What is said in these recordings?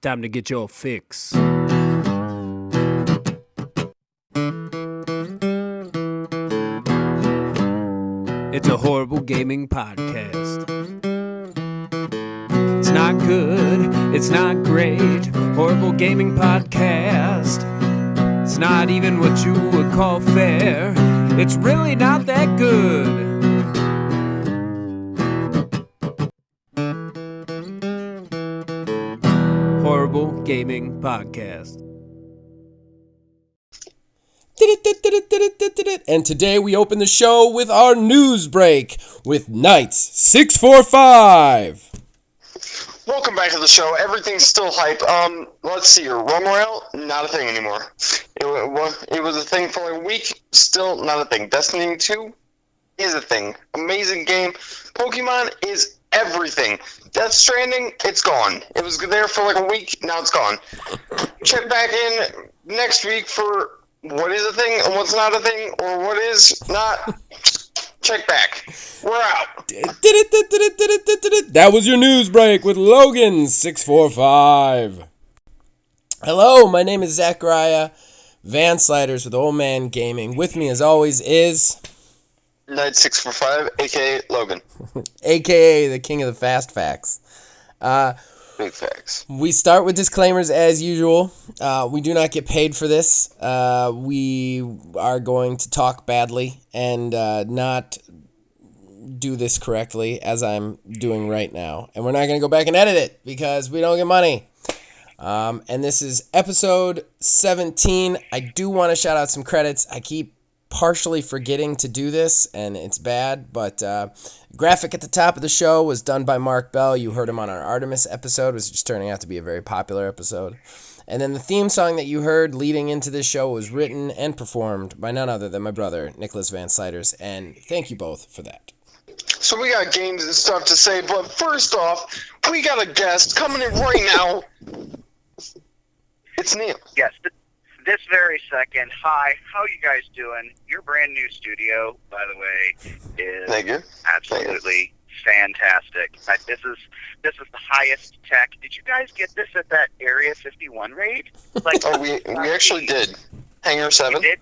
Time to get your fix. It's a horrible gaming podcast. It's not good, it's not great. Horrible gaming podcast. It's not even what you would call fair. It's really not that good. Horrible Gaming Podcast. And today we open the show with our news break with Knights 645. Welcome back to the show. Everything's still hype. Let's see here. Realm Royale, not a thing anymore. It was a thing for like a week, still not a thing. Destiny 2 is a thing. Amazing game. Pokemon is everything. Death Stranding, it's gone. It was there for like a week, now it's gone. Check back in next week for what is a thing and what's not a thing, or what is not. Check back. We're out. That was your news break with Logan 645. Hello, my name is Zachariah Van Sliders with Old Man Gaming. With me as always is Knight 645, aka Logan. AKA the king of the fast facts. Big facts. We start with disclaimers as usual. We do not get paid for this. We are going to talk badly and not do this correctly as I'm doing right now. And we're not going to go back and edit it because we don't get money. And this is episode 17. I do want to shout out some credits. I keep partially forgetting to do this, and it's bad, but graphic at the top of the show was done by Mark Bell. You heard him on our Artemis episode, which is turning out to be a very popular episode. And then the theme song that you heard leading into this show was written and performed by none other than my brother, Nicholas Van Sliders, and thank you both for that. So we got games and stuff to say, but first off, we got a guest coming in right now. It's Neil. Yes, this very second. Hi, how you guys doing? Your brand new studio, by the way, is Thank you. absolutely fantastic. This is the highest tech. Did you guys get this at that Area 51 raid? Like, Oh, we actually did. Hangar 7. you did?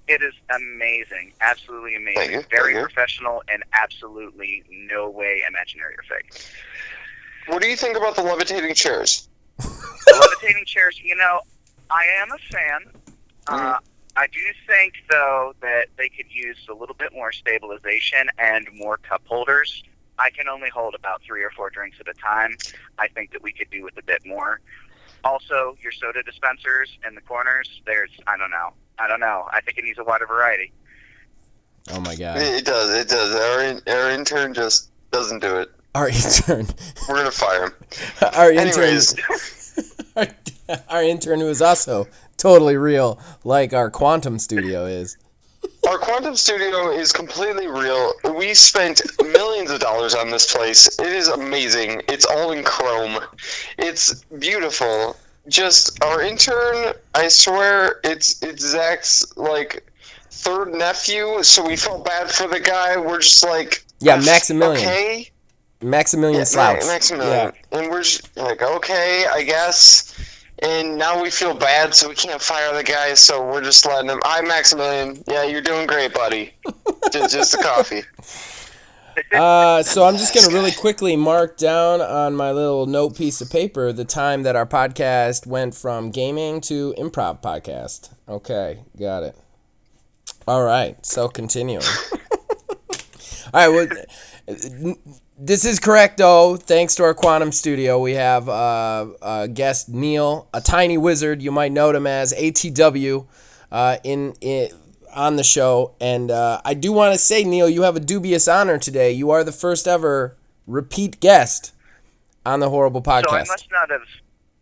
It is amazing, absolutely amazing. Thank you. Very Thank you. professional and absolutely no way imaginary or fake. What do you think about the levitating chairs? The levitating chairs, I am a fan. I do think, though, that they could use a little bit more stabilization and more cup holders. I can only hold about 3 or 4 drinks at a time. I think that we could do with a bit more. Also, your soda dispensers in the corners, I don't know. I think it needs a wider variety. Oh my god. It does. Our intern just doesn't do it. Our intern. We're going to fire him. Our intern. Anyways. Our intern who is also totally real, like our Quantum Studio is. Our Quantum Studio is completely real. We spent millions of dollars on this place. It is amazing. It's all in chrome. It's beautiful. Just our intern, I swear, it's Zach's like third nephew, so we felt bad for the guy. We're just like, Yeah, Maximilian. Okay. Maximilian Slouch. Maximilian. Yeah. And we're just like, okay, I guess. And now we feel bad, so we can't fire the guy, so we're just letting him. Hi, Maximilian. Yeah, you're doing great, buddy. just a coffee. So I'm just going to really quickly mark down on my little note piece of paper the time that our podcast went from gaming to improv podcast. Okay, got it. All right, so continuing. All right, well, this is correct, though. Thanks to our Quantum Studio, we have guest Neil, a tiny wizard. You might know him as ATW on the show. And I do want to say, Neil, you have a dubious honor today. You are the first ever repeat guest on the Horrible Podcast. So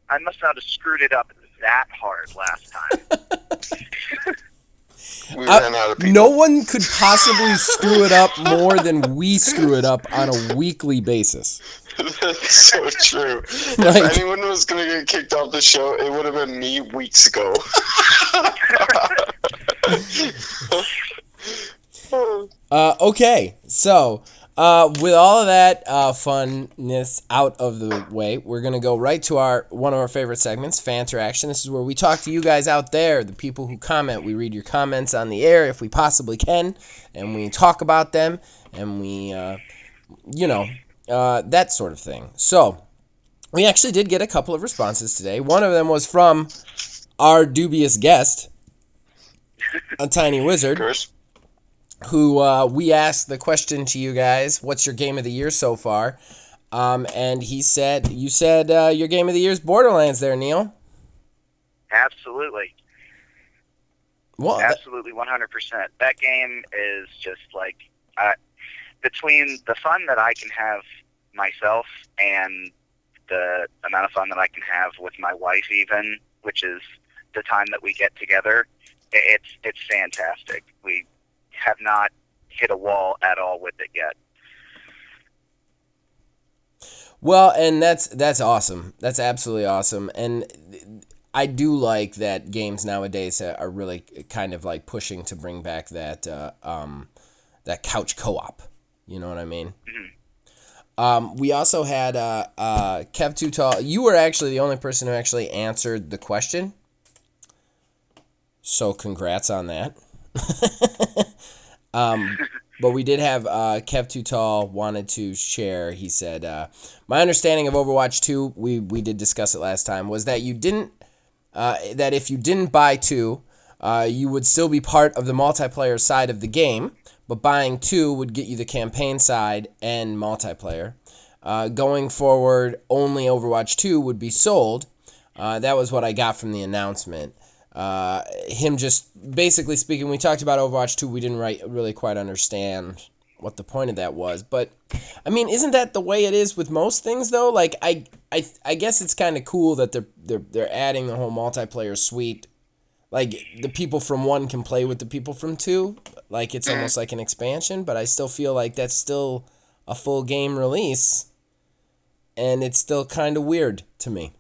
I must not have screwed it up that hard last time. We ran out of people. No one could possibly screw it up more than we screw it up on a weekly basis. That's so true. Like- If anyone was going to get kicked off the show, it would have been me weeks ago. Okay, so With all of that funness out of the way, we're going to go right to one of our favorite segments, Fan Interaction. This is where we talk to you guys out there, the people who comment. We read your comments on the air if we possibly can, and we talk about them, and we, that sort of thing. So, we actually did get a couple of responses today. One of them was from our dubious guest, a tiny wizard, who we asked the question to you guys, what's your game of the year so far? And you said your game of the year is Borderlands there, Neil. Absolutely. Well, absolutely, 100%. That game is just like, between the fun that I can have myself and the amount of fun that I can have with my wife even, which is the time that we get together, it's fantastic. We have not hit a wall at all with it yet. Well, and that's awesome. That's absolutely awesome. And I do like that games nowadays are really kind of like pushing to bring back that that couch co-op. You know what I mean? Mm-hmm. We also had Kev Too Tall. You were actually the only person who actually answered the question. So congrats on that. But we did have Kev Too Tall wanted to share. He said, my understanding of Overwatch 2, we did discuss it last time, was that you didn't that if you didn't buy 2, you would still be part of the multiplayer side of the game, but buying 2 would get you the campaign side and multiplayer. Going forward, only Overwatch 2 would be sold. That was what I got from the announcement. Him just basically speaking, we talked about Overwatch 2, we didn't really quite understand what the point of that was, but I mean, isn't that the way it is with most things though? Like I guess it's kind of cool that they're adding the whole multiplayer suite. Like the people from 1 can play with the people from 2, like it's almost like an expansion, but I still feel like that's still a full game release, and it's still kind of weird to me.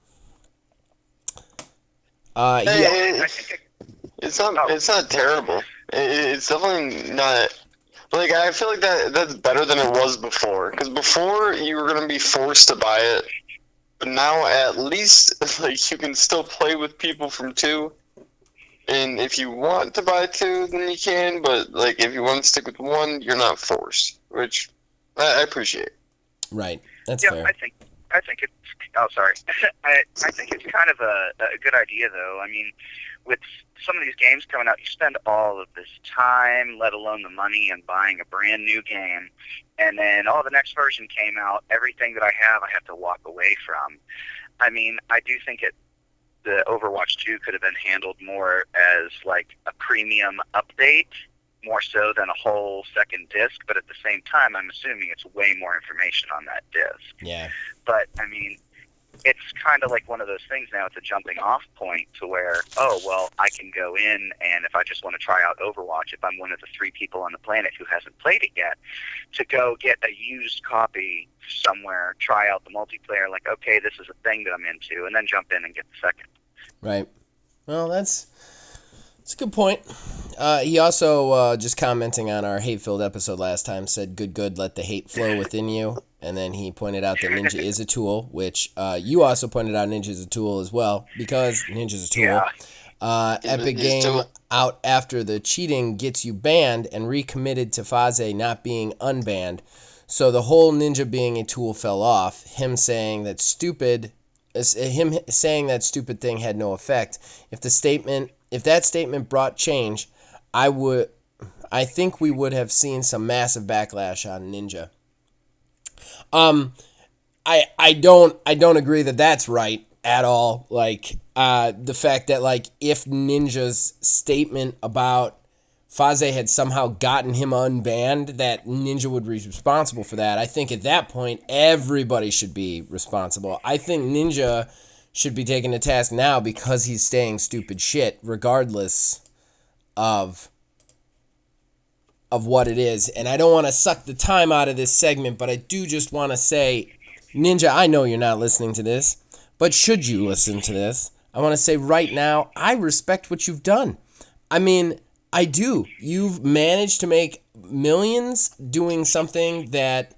It's not terrible. It's definitely not. Like, I feel like that's better than it was before. Because before, you were going to be forced to buy it. But now, at least, like, you can still play with people from 2. And if you want to buy 2, then you can. But, like, if you want to stick with 1, you're not forced. Which I appreciate. Right. That's fair. I think it's. Oh, sorry. I think it's kind of a good idea, though. I mean, with some of these games coming out, you spend all of this time, let alone the money, and buying a brand new game, and then the next version came out. Everything that I have to walk away from. I mean, I do think the Overwatch 2 could have been handled more as like a premium update, more so than a whole second disc, but at the same time, I'm assuming it's way more information on that disc. Yeah. But, I mean, it's kind of like one of those things now. It's a jumping off point to where, I can go in, and if I just want to try out Overwatch, if I'm one of the 3 people on the planet who hasn't played it yet, to go get a used copy somewhere, try out the multiplayer, like, okay, this is a thing that I'm into, and then jump in and get the second. Right. Well, that's a good point. He also, just commenting on our hate-filled episode last time, said, good, let the hate flow within you. And then he pointed out that Ninja is a tool, which you also pointed out Ninja is a tool as well, because Ninja's a tool. Yeah. Epic Game out after the cheating gets you banned and recommitted to Faze not being unbanned. So the whole Ninja being a tool fell off. Him saying that stupid thing had no effect. If that statement brought change, I think we would have seen some massive backlash on Ninja. I don't agree that that's right at all. Like, the fact that, like, if Ninja's statement about Faze had somehow gotten him unbanned, that Ninja would be responsible for that. I think at that point, everybody should be responsible. I think Ninja should be taken to task now because he's saying stupid shit, regardless of what it is. And I don't want to suck the time out of this segment, but I do just want to say, Ninja, I know you're not listening to this, but should you listen to this, I want to say right now, I respect what you've done. I mean, I do. You've managed to make millions doing something that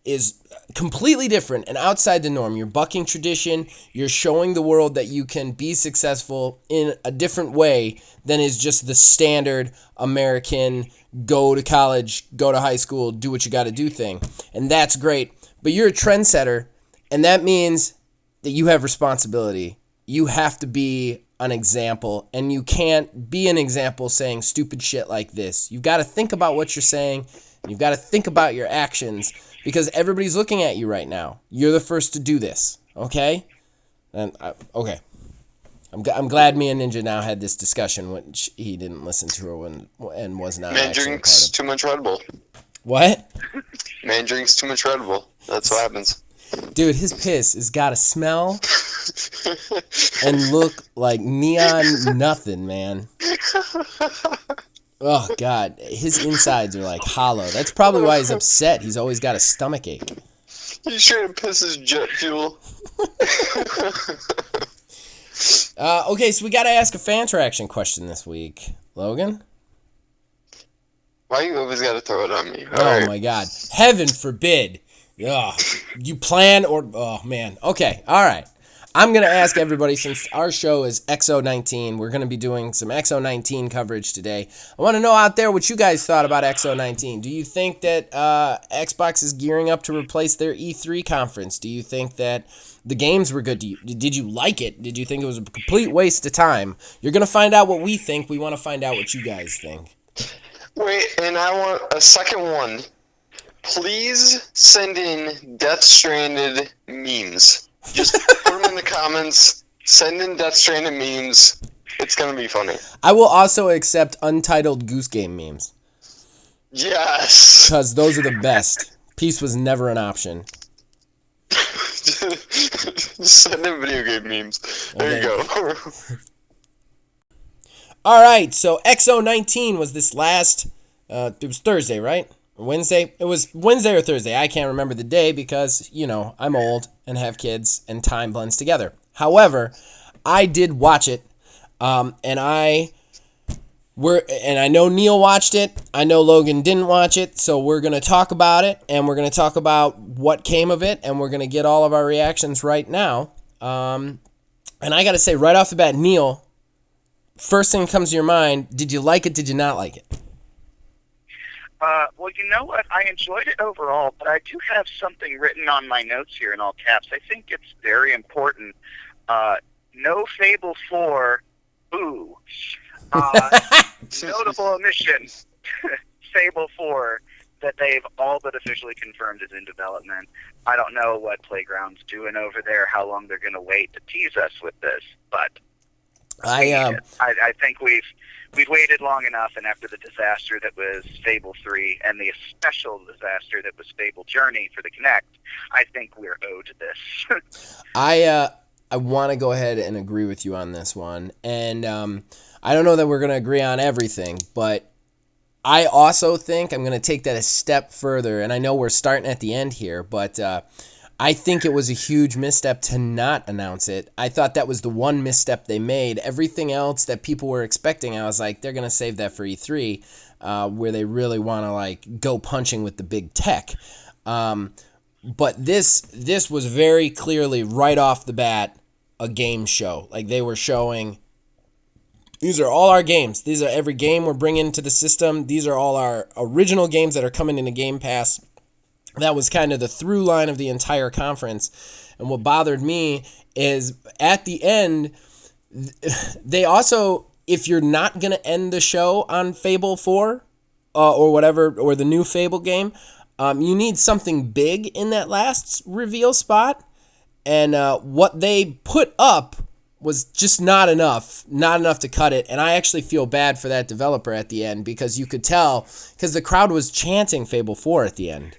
is completely different and outside the norm. You're bucking tradition. You're showing the world that you can be successful in a different way than is just the standard American go to college, go to high school, do what you got to do thing. And that's great. But you're a trendsetter, and that means that you have responsibility. You have to be an example, and you can't be an example saying stupid shit like this. You've got to think about what you're saying. You've got to think about your actions, because everybody's looking at you right now. You're the first to do this, okay? Okay. I'm glad me and Ninja now had this discussion, which he didn't listen to and was not Man actually drinks part of. too much Red Bull. What? Man drinks too much Red Bull. That's what happens. Dude, his piss has got to smell and look like neon nothing, man. Oh, God. His insides are like hollow. That's probably why he's upset. He's always got a stomach ache. He straight up pisses jet fuel. Okay, so we got to ask a fan interaction question this week. Logan? Why you always gotta throw it on me? Oh, my God. Heaven forbid. Ugh. You plan or... Oh, man. Okay, all right. I'm going to ask everybody, since our show is XO19, we're going to be doing some XO19 coverage today. I want to know out there what you guys thought about XO19. Do you think that Xbox is gearing up to replace their E3 conference? Do you think that the games were good? Did you like it? Did you think it was a complete waste of time? You're going to find out what we think. We want to find out what you guys think. Wait, and I want a second one. Please send in Death Stranded memes. Just put them in the comments. Send in Death Stranded memes. It's gonna be funny. I will also accept Untitled Goose Game memes. Yes! Because those are the best. Peace was never an option. Send in video game memes. There you go. All right, so XO19 was this last, it was Thursday, right? Or Wednesday? It was Wednesday or Thursday. I can't remember the day because, you know, I'm old and have kids and time blends together. However, I did watch it, and I know Neil watched it. I know Logan didn't watch it, so we're going to talk about it, and we're going to talk about what came of it, and we're going to get all of our reactions right now. And I got to say, right off the bat, Neil, first thing that comes to your mind, did you like it, did you not like it? Well, you know what? I enjoyed it overall, but I do have something written on my notes here in all caps. I think it's very important. No Fable 4, boo. Notable omission, Fable 4, that they've all but officially confirmed is in development. I don't know what Playground's doing over there, how long they're going to wait to tease us with this, but I think we've waited long enough, and after the disaster that was Fable 3 and the special disaster that was Fable Journey for the Kinect, I think we're owed this. I want to go ahead and agree with you on this one, and I don't know that we're going to agree on everything, but I also think I'm going to take that a step further, and I know we're starting at the end here, but I think it was a huge misstep to not announce it. I thought that was the one misstep they made. Everything else that people were expecting, I was like, they're going to save that for E3, where they really want to like go punching with the big tech. But this was very clearly right off the bat a game show. Like they were showing, these are all our games. These are every game we're bringing to the system. These are all our original games that are coming into Game Pass. That was kind of the through line of the entire conference. And what bothered me is at the end, they also, if you're not going to end the show on Fable 4 or whatever, or the new Fable game, you need something big in that last reveal spot. And what they put up was just not enough to cut it. And I actually feel bad for that developer at the end, because you could tell, because the crowd was chanting Fable 4 at the end.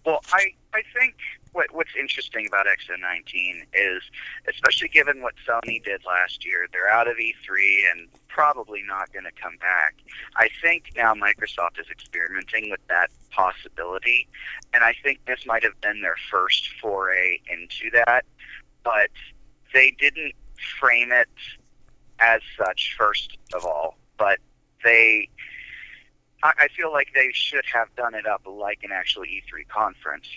Well, I think what's interesting about XO19 is, especially given what Sony did last year, they're out of E3 and probably not going to come back. I think now Microsoft is experimenting with that possibility, and I think this might have been their first foray into that, but they didn't frame it as such, first of all, but I feel like they should have done it up like an actual E3 conference,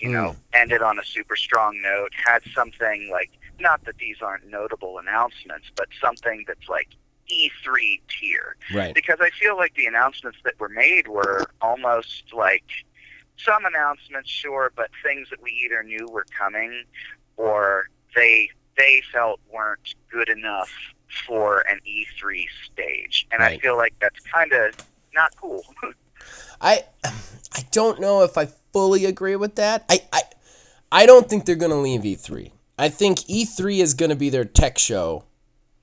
ended on a super strong note, had something like, not that these aren't notable announcements, but something that's like E3 tier. Right. Because I feel like the announcements that were made were almost like some announcements, sure, but things that we either knew were coming or they felt weren't good enough for an E3 stage. And Right. I feel like that's kind of not cool. I don't know if I fully agree with that. I don't think they're going to leave E3. I think E3 is going to be their tech show,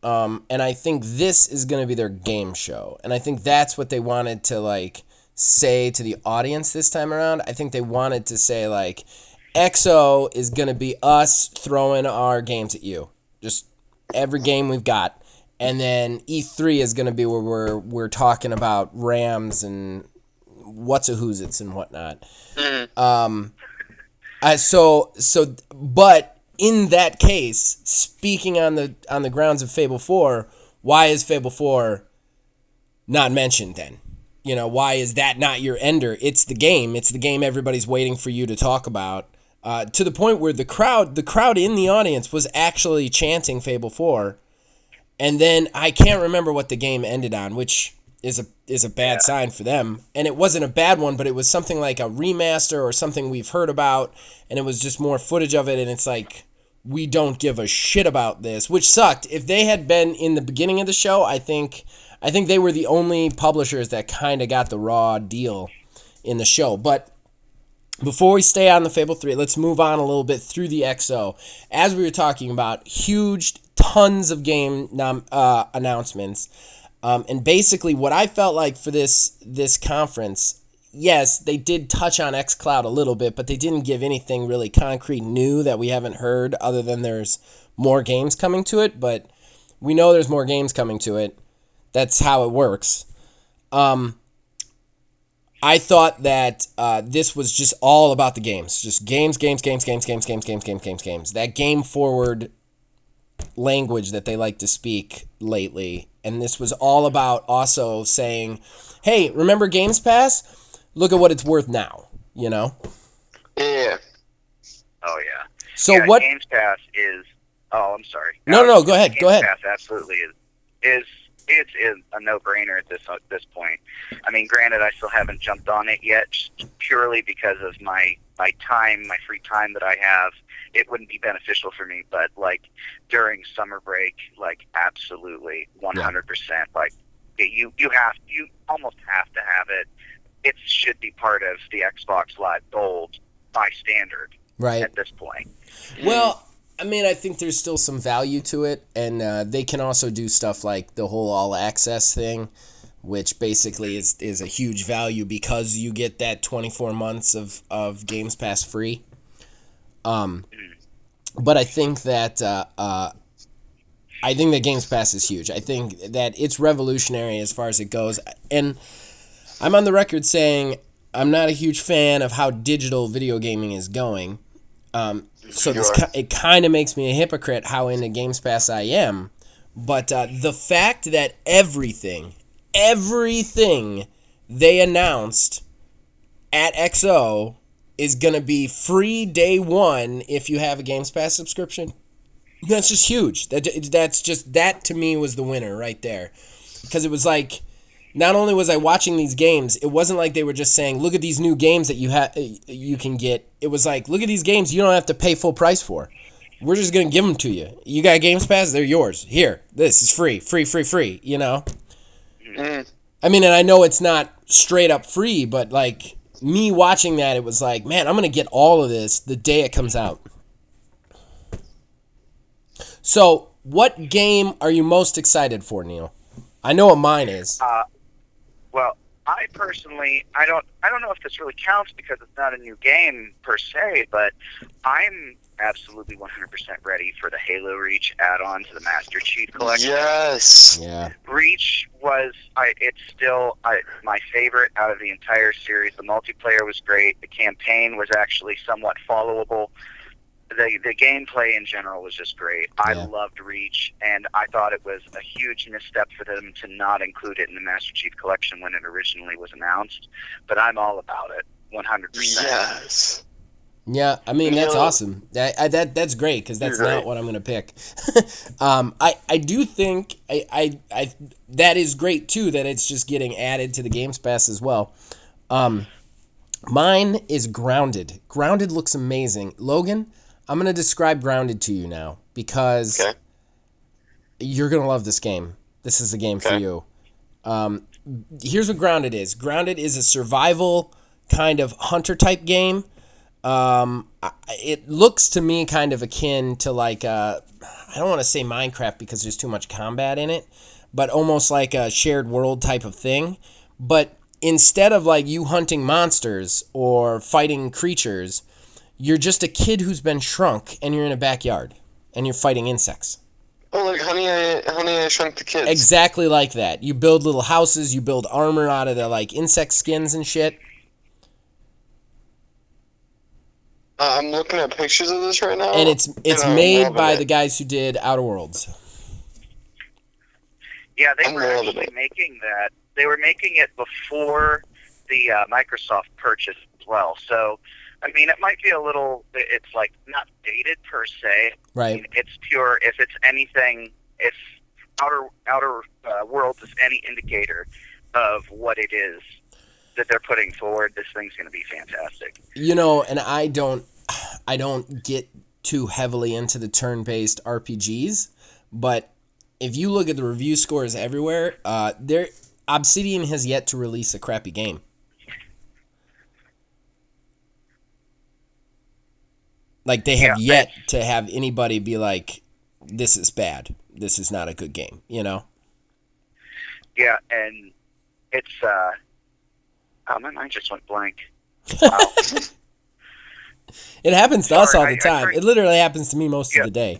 and I think this is going to be their game show. And I think that's what they wanted to, like, say to the audience this time around. I think they wanted to say, like, XO is going to be us throwing our games at you. Just every game we've got. And then E3 is going to be where we're talking about Rams and what's-a-who's-its and whatnot. But in that case, speaking on the grounds of Fable 4, why is Fable 4 not mentioned then? Why is that not your ender? It's the game. It's the game everybody's waiting for you to talk about. To the point where the crowd in the audience was actually chanting Fable 4. And then I can't remember what the game ended on, which is a bad sign for them. And it wasn't a bad one, but it was something like a remaster or something we've heard about, and it was just more footage of it, and it's like, we don't give a shit about this, which sucked. If they had been in the beginning of the show, I think they were the only publishers that kind of got the raw deal in the show. But before we stay on the Fable 3, let's move on a little bit through the XO. As we were talking about, huge, tons of game announcements. And basically what I felt like for this conference, yes, they did touch on xCloud a little bit, but they didn't give anything really concrete new that we haven't heard other than there's more games coming to it, but we know there's more games coming to it. That's how it works. I thought that this was just all about the games. Just games. That game forward language that they like to speak lately. And this was all about also saying, hey, remember Games Pass? Look at what it's worth now, Yeah. Oh, yeah. So yeah, what... Games Pass is... Oh, I'm sorry. No, go ahead. Games Pass absolutely is a no-brainer at this point. I mean, granted, I still haven't jumped on it yet, just purely because of my time, my free time that I have. It wouldn't be beneficial for me, but like during summer break, like absolutely 100%. Like you almost have to have it. It should be part of the Xbox Live Gold by standard at this point. Well, I mean, I think there's still some value to it, and they can also do stuff like the whole all access thing, which basically is a huge value because you get that 24 months of Games Pass free. But I think that Games Pass is huge. I think that it's revolutionary as far as it goes, and I'm on the record saying I'm not a huge fan of how digital video gaming is going. It kind of makes me a hypocrite how into Games Pass I am. But the fact that everything they announced at XO is going to be free day one if you have a Games Pass subscription, that's just huge. That to me was the winner right there. Because it was like, not only was I watching these games, it wasn't like they were just saying, look at these new games that you can get. It was like, look at these games you don't have to pay full price for. We're just going to give them to you. You got Games Pass, they're yours. Here, this is free, you know? I mean, and I know it's not straight up free, but like me watching that, it was like, man, I'm going to get all of this the day it comes out. So, what game are you most excited for, Neil? I know what mine is. Well, I personally, I don't know if this really counts because it's not a new game per se, but I'm absolutely 100% ready for the Halo Reach add-on to the Master Chief Collection. Yes. Yeah. Reach was, it's still my favorite out of the entire series. The multiplayer was great. The campaign was actually somewhat followable. the gameplay in general was just great. I Yeah. loved Reach, and I thought it was a huge misstep for them to not include it in the Master Chief Collection when it originally was announced. But I'm all about it, 100%. Yes. Yeah, I mean, that's Neil- awesome. That's great because that's You're not right. what I'm gonna pick. I do think I that is great too that it's just getting added to the Games Pass as well. Mine is Grounded. Grounded looks amazing. Logan, I'm gonna describe Grounded to you now because Okay. you're gonna love this game. This is a game for Okay. you. Here's what Grounded is. Grounded is a survival kind of hunter type game. It looks to me kind of akin to like I don't want to say Minecraft because there's too much combat in it, but almost like a shared world type of thing. But instead of like you hunting monsters or fighting creatures, you're just a kid who's been shrunk and you're in a backyard and you're fighting insects. Oh, like Honey, I Shrunk the Kids. Exactly like that. You build little houses, you build armor out of the like insect skins and shit. I'm looking at pictures of this right now. And it's I'm made loving by it. the guys who did Outer Worlds. Yeah, they I'm were loving actually it. making that. They were making it before the Microsoft purchase as well. So, I mean, it might be a little. It's like not dated per se. I Right. mean, it's pure. If it's anything, if Outer Worlds is any indicator of what it is that they're putting forward, this thing's going to be fantastic. You know, and I don't get too heavily into the turn-based RPGs, but if you look at the review scores everywhere, Obsidian has yet to release a crappy game. Like they have Yeah, yet to have anybody be like, "This is bad. This is not a good game." You know. Yeah, and it's. Oh, my mind just went blank. Wow. It happens to us Sorry, all the I time. turned- It literally happens to me most of the day.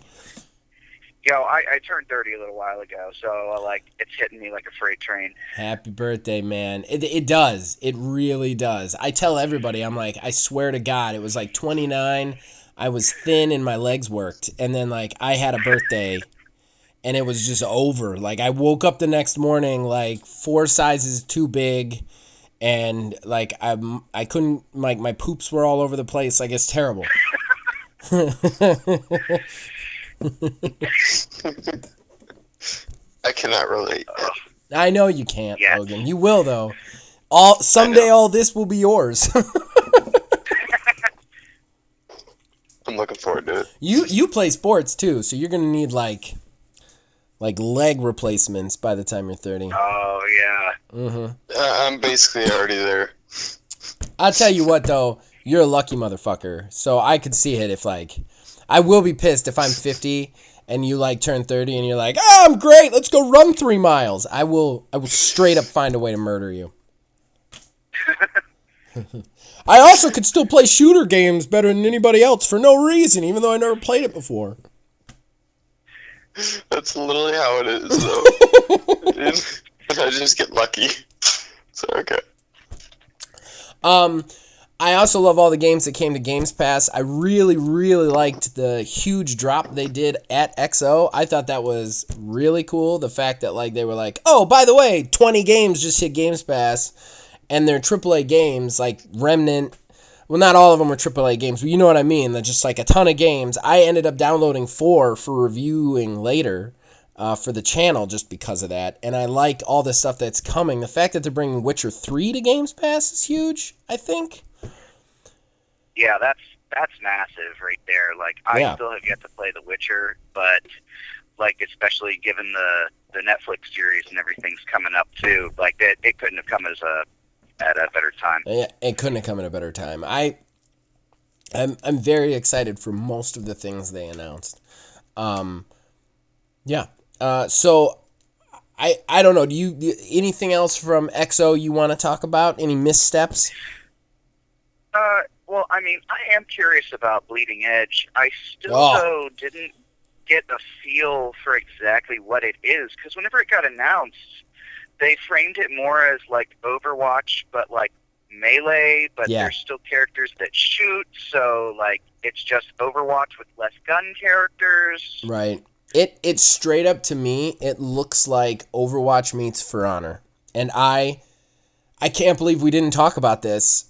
I turned 30 a little while ago, so like it's hitting me like a freight train. Happy birthday, man. It does. It really does. I tell everybody, I'm like, I swear to God, it was like 29. I was thin and my legs worked. And then, like, I had a birthday and it was just over. Like, I woke up the next morning, like, 4 sizes too big. And, like, I couldn't, like, my poops were all over the place. Like, it's terrible. I cannot relate. I know you can't, Yes. Logan. You will, though. Someday all this will be yours. I'm looking forward to it. You play sports too, so you're gonna need like leg replacements by the time you're 30. Oh yeah. I'm basically already there. I'll tell you what though, you're a lucky motherfucker. So I could see it if like, I will be pissed if I'm 50 and you like turn 30 and you're like, oh, I'm great, let's go run 3 miles. I will straight up find a way to murder you. I also could still play shooter games better than anybody else for no reason, even though I never played it before. That's literally how it is, though. I just get lucky. So, okay. I also love all the games that came to Games Pass. I really, really liked the huge drop they did at XO. I thought that was really cool. The fact that like they were like, oh, by the way, 20 games just hit Games Pass, and they're AAA games like Remnant. Well, not all of them were AAA games, but you know what I mean. They're just like a ton of games. I ended up downloading 4 for reviewing later for the channel just because of that. And I like all the stuff that's coming. The fact that they're bringing Witcher 3 to Games Pass is huge, I think. Yeah, that's massive right there. Like I still have yet to play The Witcher, but like especially given the Netflix series and everything's coming up too, like it couldn't have come at a better time. Yeah, it couldn't have come at a better time. I'm very excited for most of the things they announced. Yeah. So I don't know. Do you anything else from XO you want to talk about? Any missteps? Well, I mean, I am curious about Bleeding Edge. I still though didn't get a feel for exactly what it is because whenever it got announced, they framed it more as like Overwatch, but like melee, but Yeah. there's still characters that shoot, so, like, it's just Overwatch with less gun characters. Right. It straight up, to me, it looks like Overwatch meets For Honor. And I can't believe we didn't talk about this.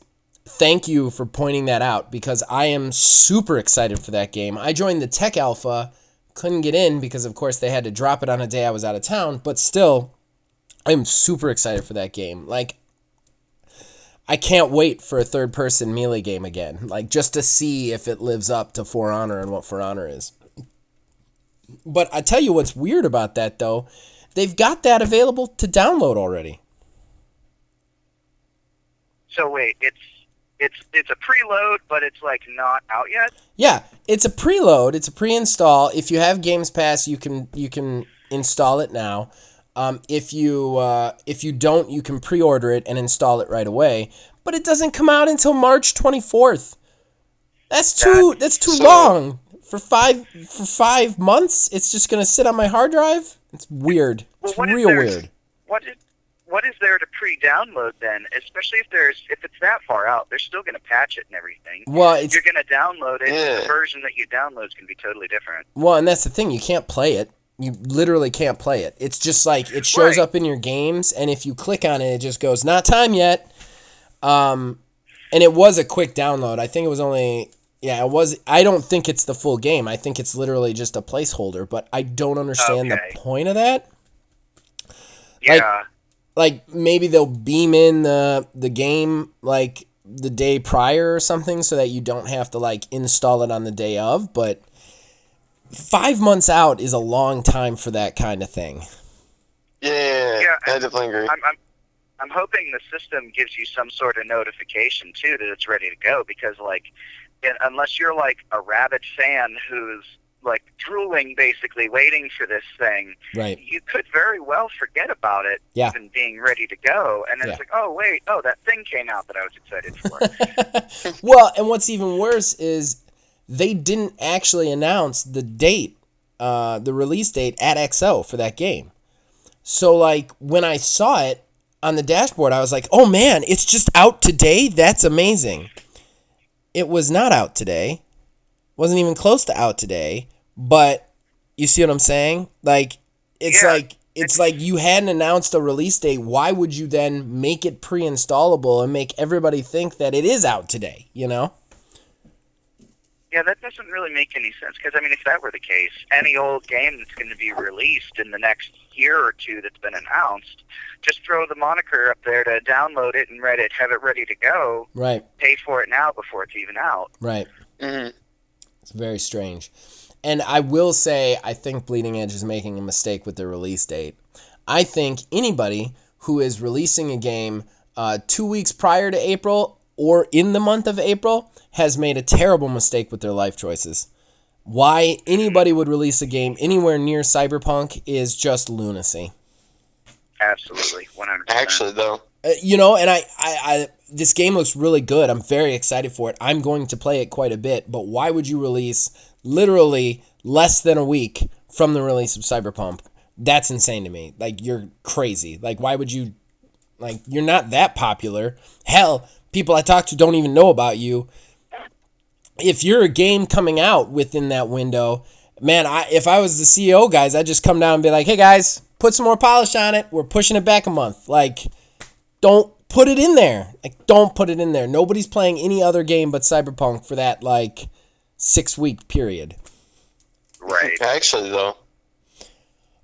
Thank you for pointing that out, because I am super excited for that game. I joined the Tech Alpha, couldn't get in because, of course, they had to drop it on a day I was out of town, but still, I'm super excited for that game. Like, I can't wait for a third-person melee game again, like, just to see if it lives up to For Honor and what For Honor is. But I tell you what's weird about that, though. They've got that available to download already. So wait, it's a preload, but it's like not out yet? Yeah, it's a preload. It's a pre-install. If you have Games Pass, you can install it now. If you don't, you can pre-order it and install it right away. But it doesn't come out until March 24th. That's too long. For 5 months, it's just gonna sit on my hard drive. It's weird. It's real weird. What is there to pre-download then? Especially if it's that far out, they're still gonna patch it and everything. Well, you're gonna download it. The version that you download is gonna be totally different. Well, and that's the thing. You can't play it. You literally can't play it. It's just like it shows up in your games, and if you click on it, it just goes, "Not time yet." And it was a quick download. I think it was only. Yeah, it was. I don't think it's the full game. I think it's literally just a placeholder. But I don't understand the point of that. Yeah. Like maybe they'll beam in the game like the day prior or something, so that you don't have to like install it on the day of. But 5 months out is a long time for that kind of thing. Yeah, I definitely agree. I'm hoping the system gives you some sort of notification too that it's ready to go, because like, unless you're like a rabid fan who's like drooling basically waiting for this thing, right, you could very well forget about it even being ready to go, and then it's like, oh wait, that thing came out that I was excited for. Well, and what's even worse is they didn't actually announce the date, the release date at XO for that game. So like when I saw it on the dashboard, I was like, oh man, it's just out today? That's amazing. It was not out today. Wasn't even close to out today. But you see what I'm saying? Like it's like you hadn't announced a release date. Why would you then make it pre-installable and make everybody think that it is out today, you know? Yeah, that doesn't really make any sense, because, I mean, if that were the case, any old game that's going to be released in the next year or two that's been announced, just throw the moniker up there to download it and have it ready to go. Right. Pay for it now before it's even out. Right. Mm-hmm. It's very strange. And I will say, I think Bleeding Edge is making a mistake with their release date. I think anybody who is releasing a game 2 weeks prior to April or in the month of April has made a terrible mistake with their life choices. Why anybody would release a game anywhere near Cyberpunk is just lunacy. Absolutely, 100%. Actually, though. And I this game looks really good. I'm very excited for it. I'm going to play it quite a bit. But why would you release literally less than a week from the release of Cyberpunk? That's insane to me. Like, you're crazy. Like, why would you... Like, you're not that popular. Hell, people I talk to don't even know about you. If you're a game coming out within that window, man, if I was the CEO, guys, I'd just come down and be like, hey, guys, put some more polish on it. We're pushing it back a month. Like, don't put it in there. Like, don't put it in there. Nobody's playing any other game but Cyberpunk for that, 6-week period. Right. Actually, though.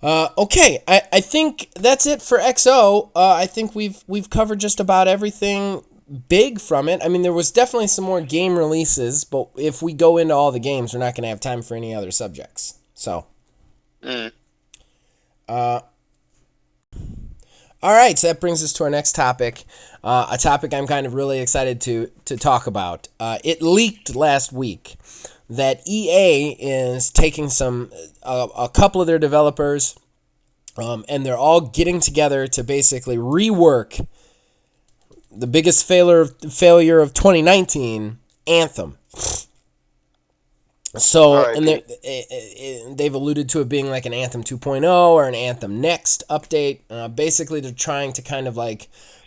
Okay, I think that's it for XO. I think we've covered just about everything big from it. I mean, there was definitely some more game releases, but if we go into all the games, we're not going to have time for any other subjects. So, all right, so that brings us to our next topic, a topic I'm kind of really excited to talk about. It leaked last week that EA is taking a couple of their developers, and they're all getting together to basically rework the biggest failure of 2019, Anthem. So, right. And they've alluded to it being like an Anthem 2.0 or an Anthem Next update. Basically, they're trying to kind of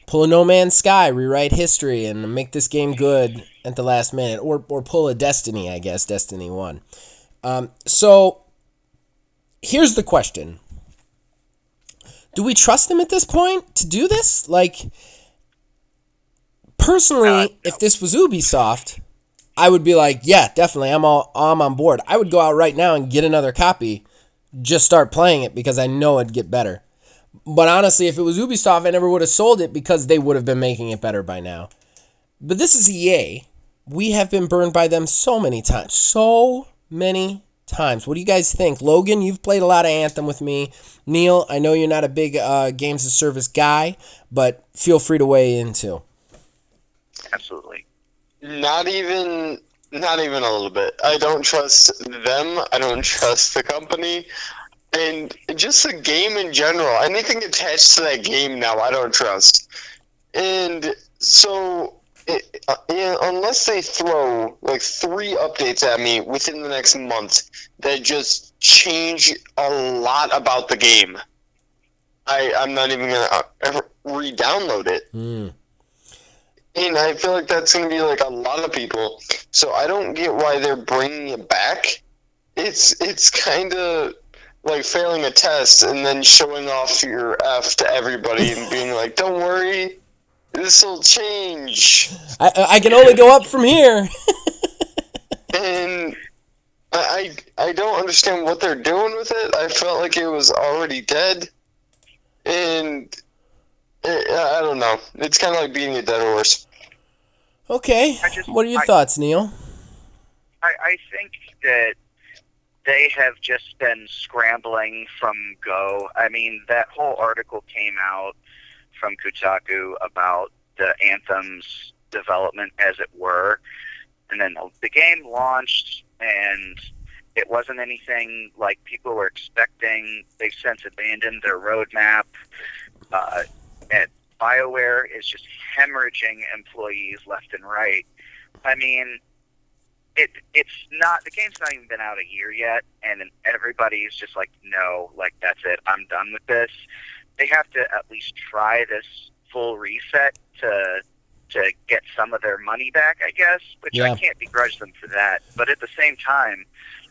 pull a No Man's Sky, rewrite history, and make this game good at the last minute, or pull a Destiny, I guess, Destiny 1. So here's the question. Do we trust them at this point to do this? Like, personally, if this was Ubisoft, I would be like, yeah, definitely, I'm on board. I would go out right now and get another copy, just start playing it because I know it'd get better. But honestly, if it was Ubisoft, I never would have sold it because they would have been making it better by now. But this is EA. We have been burned by them so many times. So many times. What do you guys think? Logan, you've played a lot of Anthem with me. Neil, I know you're not a big games of service guy, but feel free to weigh in too. Absolutely. Not even a little bit. I don't trust them. I don't trust the company. And just the game in general. Anything attached to that game now, I don't trust. And so, unless they throw like 3 updates at me within the next month that just change a lot about the game, I'm not even going to ever re-download it. And I feel like that's going to be like a lot of people. So I don't get why they're bringing it back. It's kind of like failing a test and then showing off your F to everybody and being like, don't worry, this will change. I can only go up from here. And I don't understand what they're doing with it. I felt like it was already dead. And I don't know. It's kind of like beating a dead horse. Okay. What are your thoughts, Neil? I think that they have just been scrambling from go. I mean, that whole article came out from Kotaku about the Anthem's development, as it were. And then the game launched, and it wasn't anything like people were expecting. They've since abandoned their roadmap. And BioWare is just hemorrhaging employees left and right. I mean, it's not, the game's not even been out a year yet, and then everybody's just like, no, like, that's it, I'm done with this. They have to at least try this full reset to get some of their money back, I guess, which I can't begrudge them for that. But at the same time,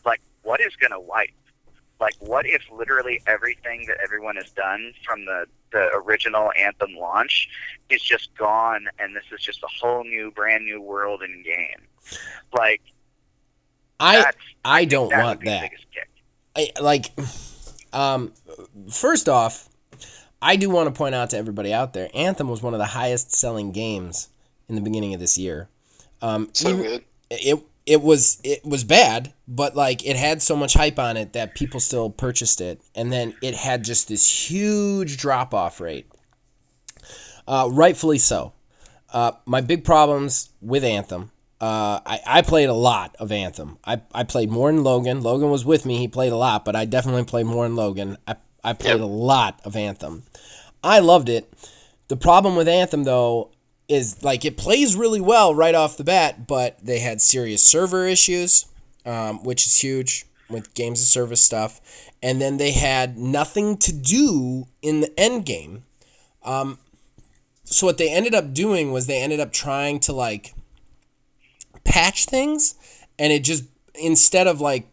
like, what is going to wipe? Like, what if literally everything that everyone has done from the original Anthem launch is just gone, and this is just a whole new, brand new world and game? Like, I don't want that. First off, I do want to point out to everybody out there, Anthem was one of the highest selling games in the beginning of this year. Good. It was bad, but like it had so much hype on it that people still purchased it, and then it had just this huge drop-off rate. Rightfully so. My big problems with Anthem. I played a lot of Anthem. I played more than Logan. Logan was with me. He played a lot, but I definitely played more than Logan. I played a lot of Anthem. I loved it. The problem with Anthem, though, is like it plays really well right off the bat, but they had serious server issues, which is huge with games of service stuff. And then they had nothing to do in the end game. So what they ended up doing was they ended up trying to like patch things, and it just, instead of like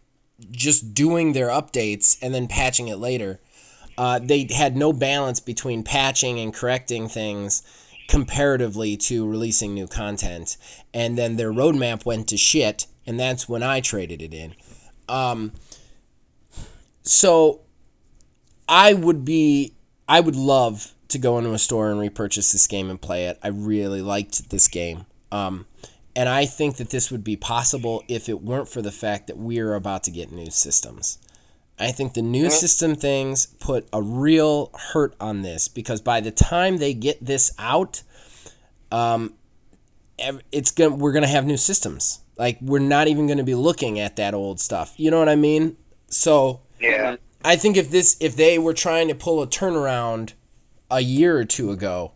just doing their updates and then patching it later, they had no balance between patching and correcting things comparatively to releasing new content. And then their roadmap went to shit, and that's when I traded it in. So I would love to go into a store and repurchase this game and play it. I really liked this game. And I think that this would be possible if it weren't for the fact that we're about to get new systems. I think the new system things put a real hurt on this, because by the time they get this out, we're gonna have new systems. Like, we're not even gonna be looking at that old stuff. You know what I mean? So Yeah. I think if they were trying to pull a turnaround a year or two ago,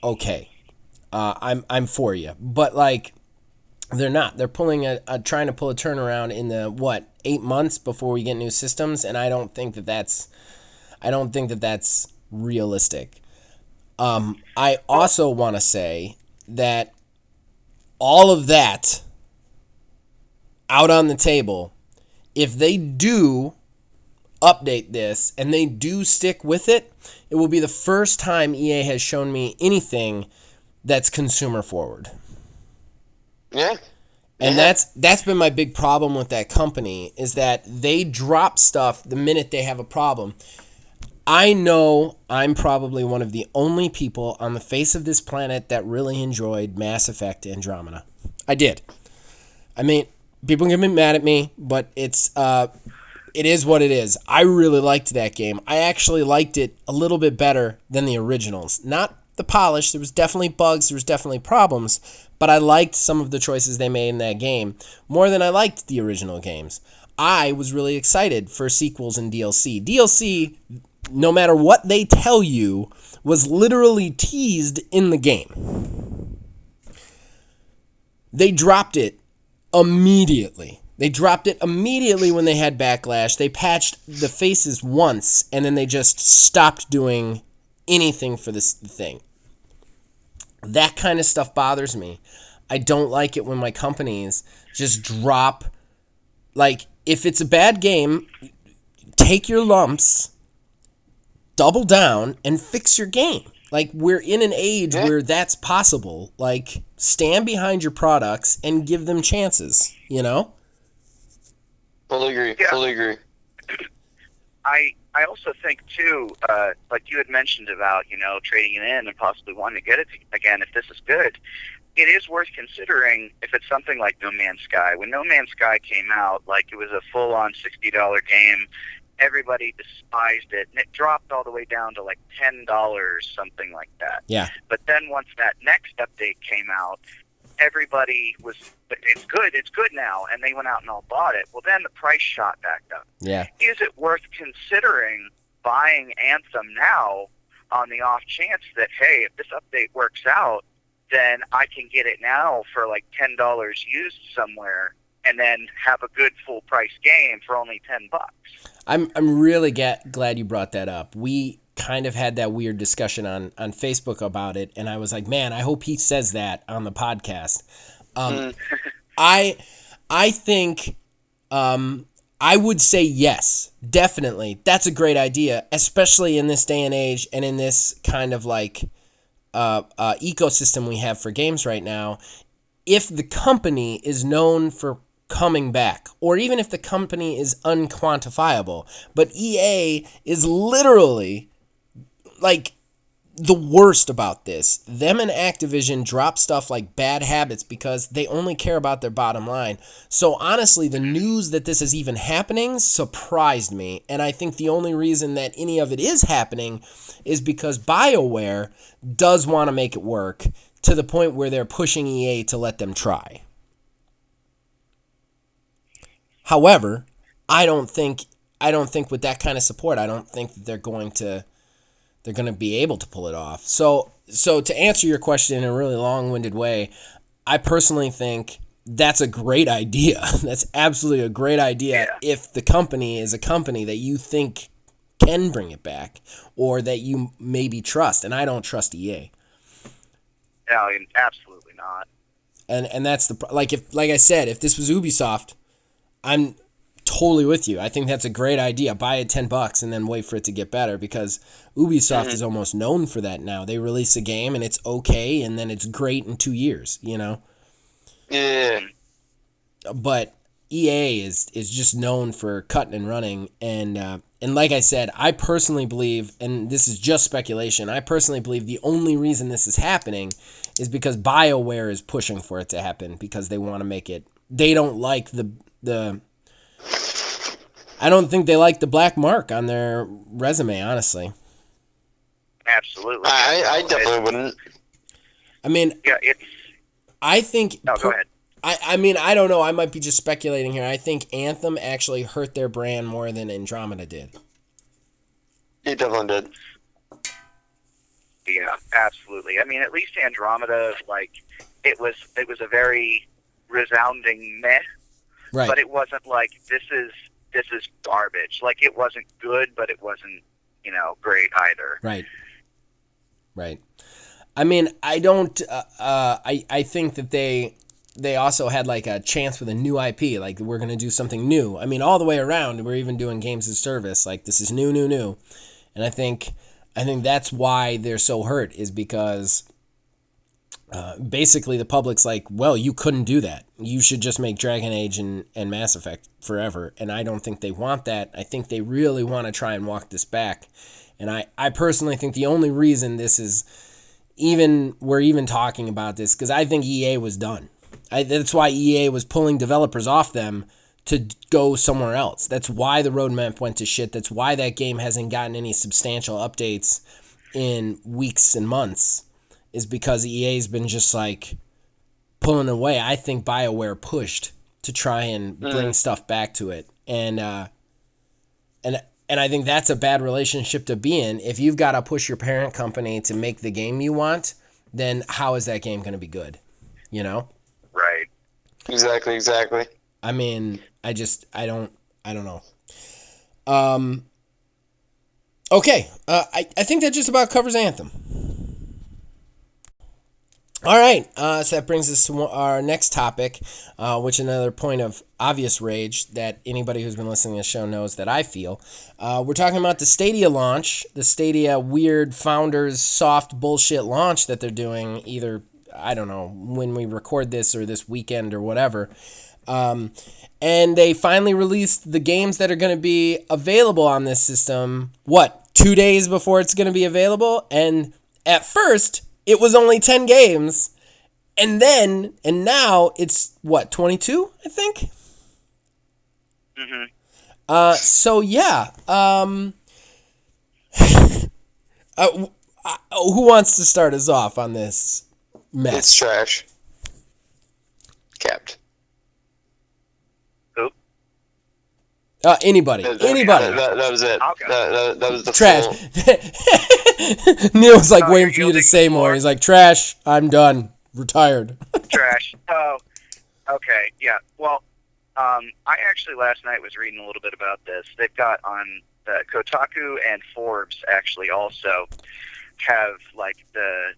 okay, I'm for you. But like, they're not. They're trying to pull a turnaround in the 8 months before we get new systems, and I don't think that that's realistic. I also want to say that all of that out on the table, if they do update this and they do stick with it, it will be the first time EA has shown me anything that's consumer forward. Yeah. And that's been my big problem with that company, is that they drop stuff the minute they have a problem. I know I'm probably one of the only people on the face of this planet that really enjoyed Mass Effect Andromeda. I did. I mean, people can be mad at me, but it is what it is. I really liked that game. I actually liked it a little bit better than the originals. Not the polish. There was definitely bugs. There was definitely problems. But I liked some of the choices they made in that game more than I liked the original games. I was really excited for sequels and DLC. DLC, no matter what they tell you, was literally teased in the game. They dropped it immediately. They dropped it immediately when they had Backlash. They patched the faces once, and then they just stopped doing anything for this thing. That kind of stuff bothers me. I don't like it when my companies just drop. Like, if it's a bad game, take your lumps, double down, and fix your game. Like, we're in an age where that's possible. Like, stand behind your products and give them chances, you know? Fully agree. Yeah. Fully agree. I also think, too, like you had mentioned about, trading it in and possibly wanting to get it again if this is good, it is worth considering if it's something like No Man's Sky. When No Man's Sky came out, like, it was a full-on $60 game. Everybody despised it, and it dropped all the way down to, like, $10, something like that. Yeah. But then once that next update came out, everybody was, it's good now, and they went out and all bought it. Well, then the price shot back up. Yeah. Is it worth considering buying Anthem now on the off chance that, hey, if this update works out, then I can get it now for like $10 used somewhere and then have a good full price game for only $10? I'm really glad you brought that up. We kind of had that weird discussion on Facebook about it, and I was like, man, I hope he says that on the podcast. I think I would say yes, definitely. That's a great idea, especially in this day and age and in this kind of like ecosystem we have for games right now. If the company is known for coming back, or even if the company is unquantifiable, but EA is literally like the worst about this. Them and Activision drop stuff like Bad Habits because they only care about their bottom line. So honestly, the news that this is even happening surprised me, and I think the only reason that any of it is happening is because BioWare does want to make it work to the point where they're pushing EA to let them try. However, I don't think with that kind of support, I don't think that they're going to be able to pull it off. So to answer your question in a really long-winded way, I personally think that's a great idea. That's absolutely a great idea if the company is a company that you think can bring it back or that you maybe trust. And I don't trust EA. No, absolutely not. And that's like I said, if this was Ubisoft, I'm totally with you. I think that's a great idea. Buy it $10 and then wait for it to get better, because Ubisoft is almost known for that now. They release a game and it's okay, and then it's great in 2 years, you know? Yeah. But EA is just known for cutting and running, and like I said, I personally believe, and this is just speculation, I personally believe the only reason this is happening is because BioWare is pushing for it to happen, because they want to make it. They don't like the I don't think they like the black mark on their resume, honestly. Absolutely. I definitely wouldn't. I mean, yeah, I think. No, go ahead. I mean, I don't know. I might be just speculating here. I think Anthem actually hurt their brand more than Andromeda did. It definitely did. Yeah, absolutely. I mean, at least Andromeda, like, it was a very resounding meh. Right. But it wasn't like this is garbage. Like, it wasn't good, but it wasn't great either. Right. Right. I mean, I don't. I think that they also had like a chance with a new IP. Like, we're gonna do something new. I mean, all the way around, we're even doing games as service. Like, this is new. And I think that's why they're so hurt, is because basically the public's like, well, you couldn't do that. You should just make Dragon Age and Mass Effect forever. And I don't think they want that. I think they really want to try and walk this back. And I personally think the only reason this is we're even talking about this, because I think EA was done. That's why EA was pulling developers off them to go somewhere else. That's why the roadmap went to shit. That's why that game hasn't gotten any substantial updates in weeks and months, is because EA's been just like pulling away. I think BioWare pushed to try and bring stuff back to it. And I think that's a bad relationship to be in. If you've got to push your parent company to make the game you want, then how is that game going to be good? You know? Right. Exactly. I mean, I don't know. Okay. I think that just about covers Anthem. All right, so that brings us to our next topic, which is another point of obvious rage that anybody who's been listening to the show knows that I feel. We're talking about the Stadia launch, the Stadia weird founders soft bullshit launch that they're doing either, I don't know, when we record this or this weekend or whatever. And they finally released the games that are going to be available on this system, 2 days before it's going to be available? And at first, it was only 10 games, and now it's 22, I think? Mm-hmm. So yeah, who wants to start us off on this mess? It's trash. Capped. Who? Anybody. That was it. Okay. That was the Trash. full... Neil was like Oh, waiting you're for you to yielding say the more. floor? He's like, trash, I'm done. Retired. Trash. Oh, okay. Yeah. Well, I actually last night was reading a little bit about this. They've got on Kotaku and Forbes actually also have like the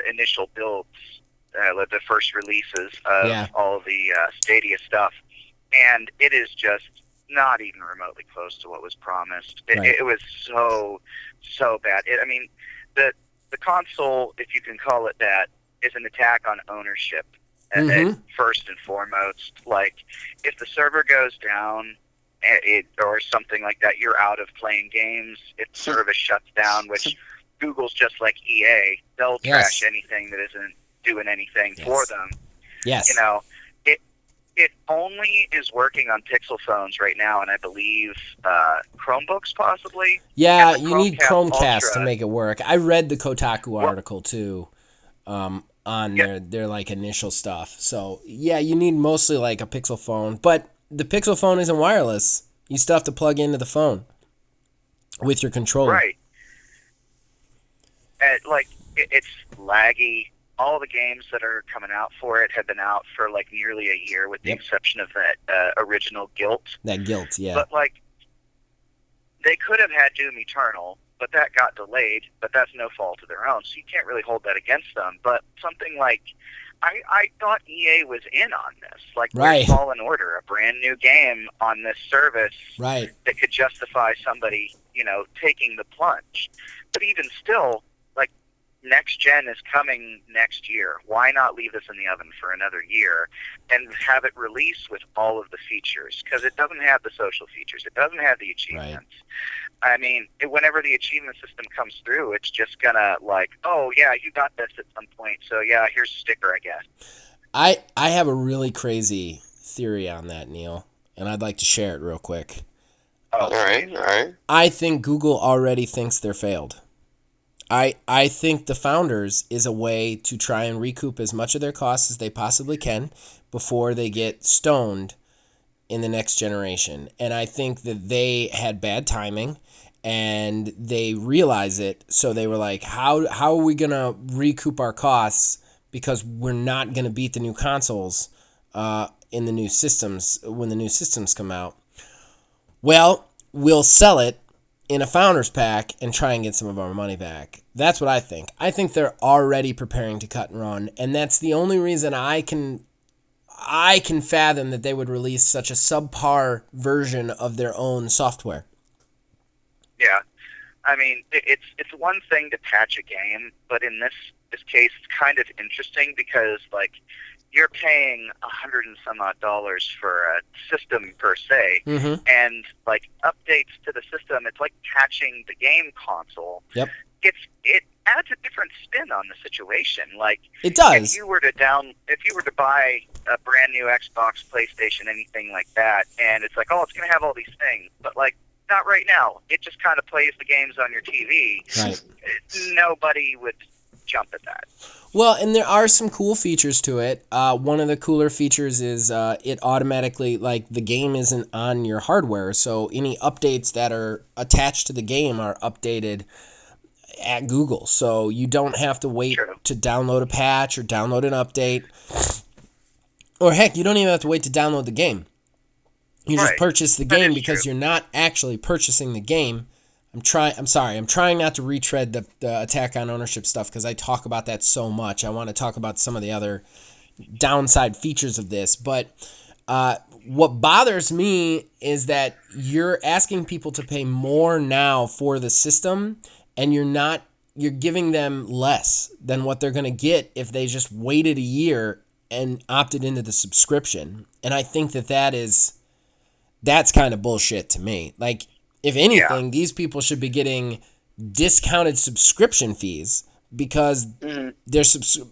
initial builds, the first releases of all the Stadia stuff, and it is just not even remotely close to what was promised. It was so bad. I mean, the console, if you can call it that, is an attack on ownership. First and foremost, like if the server goes down or something like that, you're out of playing games. If the service shuts down, which Google's just like EA, they'll trash anything that isn't doing anything for them. Yes. You know, it only is working on Pixel phones right now, and I believe Chromebooks possibly. Yeah, and the you need Chromecast Ultra to make it work. I read the Kotaku article too, on their like initial stuff. So yeah, you need mostly like a Pixel phone, but the Pixel phone isn't wireless. You still have to plug into the phone with your controller. Right. And like it's laggy. All the games that are coming out for it have been out for like nearly a year, with the exception of that original Guilt. That Guilt, yeah. But like, they could have had Doom Eternal, but that got delayed. But that's no fault of their own, so you can't really hold that against them. But something like, I thought EA was in on this, like Fallen Order, a brand new game on this service, that could justify somebody, taking the plunge. But even still, like, next gen is coming next year. Why not leave this in the oven for another year and have it release with all of the features? Because it doesn't have the social features. It doesn't have the achievements. I mean, whenever the achievement system comes through, it's just gonna like, oh yeah, you got this at some point, so yeah, here's a sticker, I guess. I have a really crazy theory on that, Neil, and I'd like to share it real quick. All right. I think Google already thinks they're failed. I think the Founders is a way to try and recoup as much of their costs as they possibly can before they get stoned in the next generation. And I think that they had bad timing and they realize it. So they were like, how are we going to recoup our costs, because we're not going to beat the new consoles in the new systems when the new systems come out. Well, we'll sell it in a Founders Pack and try and get some of our money back. That's what I think. I think they're already preparing to cut and run, and that's the only reason I can fathom that they would release such a subpar version of their own software. Yeah. I mean, it's one thing to patch a game, but in this case, it's kind of interesting because, like, you're paying $100 and some odd for a system per se, and like updates to the system, it's like patching the game console. Yep. It adds a different spin on the situation. Like, it does. If you were to buy a brand new Xbox, PlayStation, anything like that, and it's like, oh, it's going to have all these things, but like, not right now. It just kind of plays the games on your TV. Right. Nobody would jump at that. Well, and there are some cool features to it. One of the cooler features is it automatically, like, the game isn't on your hardware, so any updates that are attached to the game are updated at Google. So you don't have to wait to download a patch or download an update. Or heck, you don't even have to wait to download the game. You just purchase the game because you're not actually purchasing the game. I'm trying not to retread the attack on ownership stuff because I talk about that so much. I want to talk about some of the other downside features of this. But what bothers me is that you're asking people to pay more now for the system, and you're giving them less than what they're going to get if they just waited a year and opted into the subscription. And I think that's kind of bullshit to me. Like, if anything, these people should be getting discounted subscription fees because they're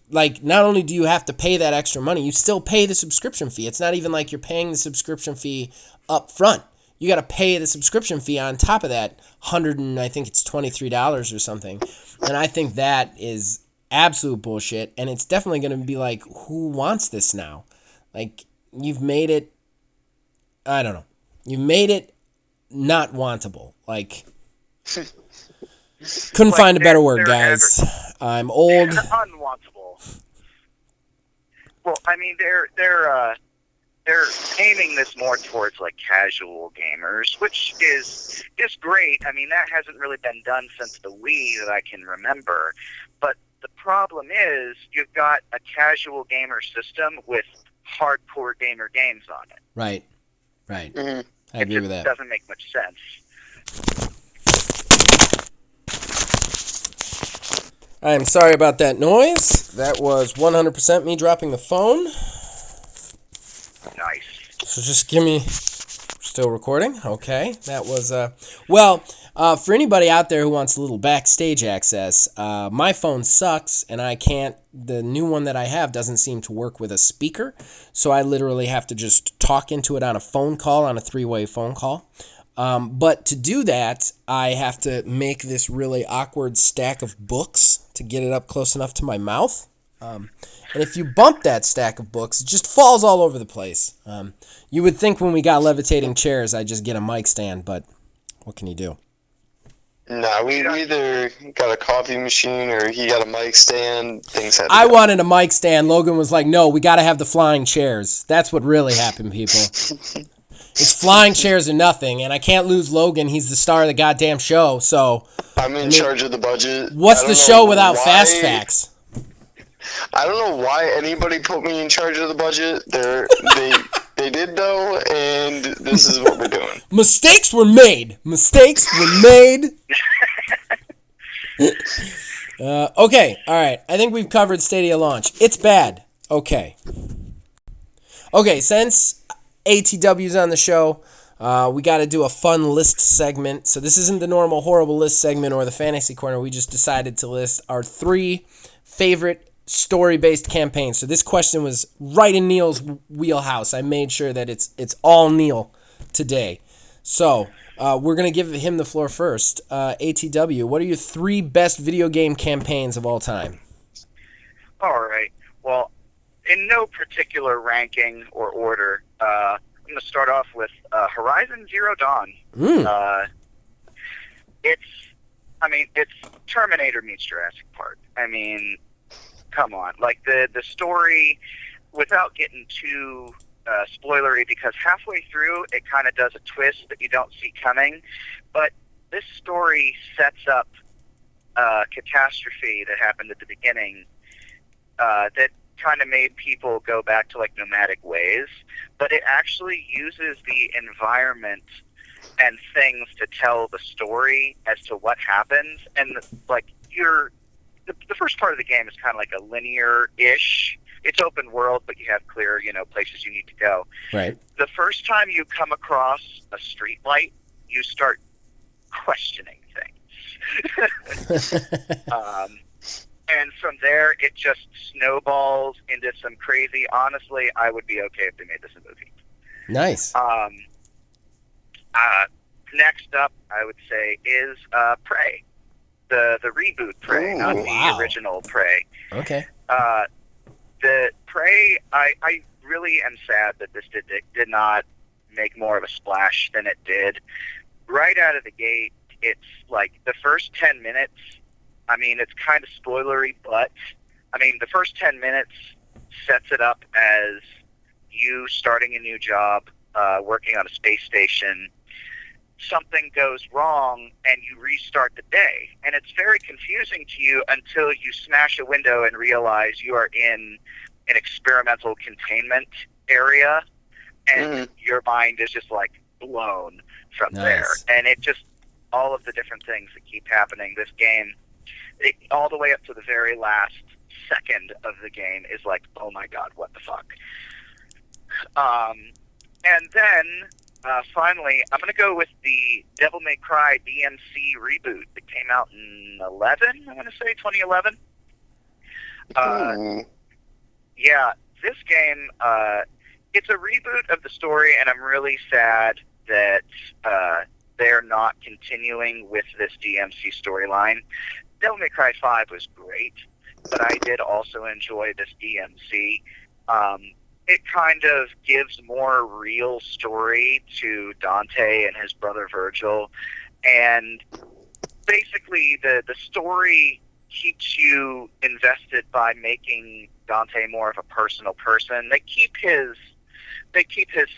like, not only do you have to pay that extra money, you still pay the subscription fee. It's not even like you're paying the subscription fee up front. You got to pay the subscription fee on top of that I think it's $23 or something. And I think that is absolute bullshit. And it's definitely going to be like, who wants this now? Like, you've made it, I don't know. You made it not wantable. Like, couldn't find a better word, guys. I'm old. Unwantable. Well, I mean, they're aiming this more towards like casual gamers, which is great. I mean, that hasn't really been done since the Wii that I can remember. But the problem is, you've got a casual gamer system with hardcore gamer games on it. Right. I agree with that. It doesn't make much sense. I'm sorry about that noise. That was 100% me dropping the phone. Nice. So just give me... Still recording? Okay. That was... for anybody out there who wants a little backstage access, my phone sucks, and I can't... The new one that I have doesn't seem to work with a speaker, so I literally have to just talk into it on a phone call, on a three-way phone call. But to do that, I have to make this really awkward stack of books to get it up close enough to my mouth. And if you bump that stack of books, it just falls all over the place. You would think when we got levitating chairs, I'd just get a mic stand, but what can you do? Nah, we either got a coffee machine or he got a mic stand. Things had to I go. wanted a mic stand. Logan was like, no, we got to have the flying chairs. That's what really happened, people. It's flying chairs or nothing, and I can't lose Logan. He's the star of the goddamn show, so... I'm in charge of the budget. What's the show without Fast Facts? I don't know why anybody put me in charge of the budget. They did, though, and this is what we're doing. Mistakes were made. Okay, all right. I think we've covered Stadia Launch. It's bad. Okay, since ATW's on the show, we got to do a fun list segment. So this isn't the normal horrible list segment or the fantasy corner. We just decided to list our 3 favorite story-based campaigns. So this question was right in Neil's wheelhouse. I made sure that it's all Neil today. So we're going to give him the floor first. ATW, what are your 3 best video game campaigns of all time? All right. Well, in no particular ranking or order, I'm going to start off with Horizon Zero Dawn. It's Terminator meets Jurassic Park. I mean, come on. Like, the story, without getting too spoilery, because halfway through, it kind of does a twist that you don't see coming. But this story sets up catastrophe that happened at the beginning that kind of made people go back to like nomadic ways, but it actually uses the environment and things to tell the story as to what happens. And like the first part of the game is kind of like a linear-ish. It's open world, but you have clear, places you need to go. Right. The first time you come across a street light, you start questioning things. And from there, it just snowballs into some crazy. Honestly, I would be okay if they made this a movie. Nice. Next up, I would say, is Prey. The reboot Prey, Ooh, not wow. the original Prey. Okay. The Prey, I really am sad that this did not make more of a splash than it did. Right out of the gate, it's like the first 10 minutes, I mean, it's kind of spoilery, but, I mean, the first 10 minutes sets it up as you starting a new job, working on a space station. Something goes wrong and you restart the day. And it's very confusing to you until you smash a window and realize you are in an experimental containment area, and your mind is just like blown from there. And it just, all of the different things that keep happening. This game, all the way up to the very last second of the game is like, oh my god, what the fuck. And then finally, I'm going to go with the Devil May Cry DMC reboot that came out in 2011. Yeah, this game, it's a reboot of the story, and I'm really sad that they're not continuing with this DMC storyline. Devil May Cry 5 was great, but I did also enjoy this DMC. It kind of gives more real story to Dante and his brother Virgil, and basically the story keeps you invested by making Dante more of a personal person. They keep his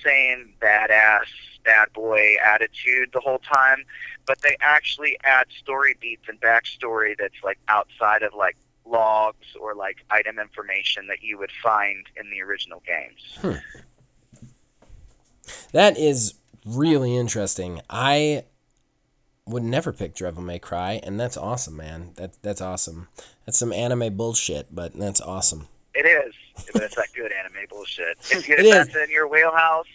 same badass bad boy attitude the whole time, but they actually add story beats and backstory that's like outside of like logs or like item information that you would find in the original games. That is really interesting. I would never pick Devil May Cry, and that's awesome, man. That's awesome. That's some anime bullshit, but that's awesome. It is, but it's that good anime bullshit. If that's in your wheelhouse,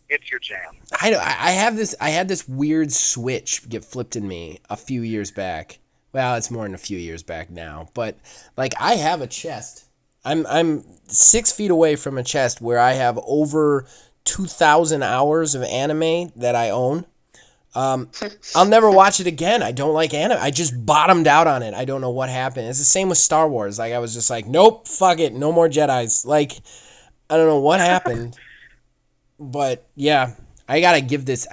it's your jam. I had this weird switch get flipped in me a few years back. Well, it's more than a few years back now, but like I have a chest. I'm 6 feet away from a chest where I have over 2,000 hours of anime that I own. I'll never watch it again. I don't like anime. I just bottomed out on it. I don't know what happened. It's the same with Star Wars. Like I was just like, nope, fuck it, no more Jedis. Like I don't know what happened, but yeah, I gotta give this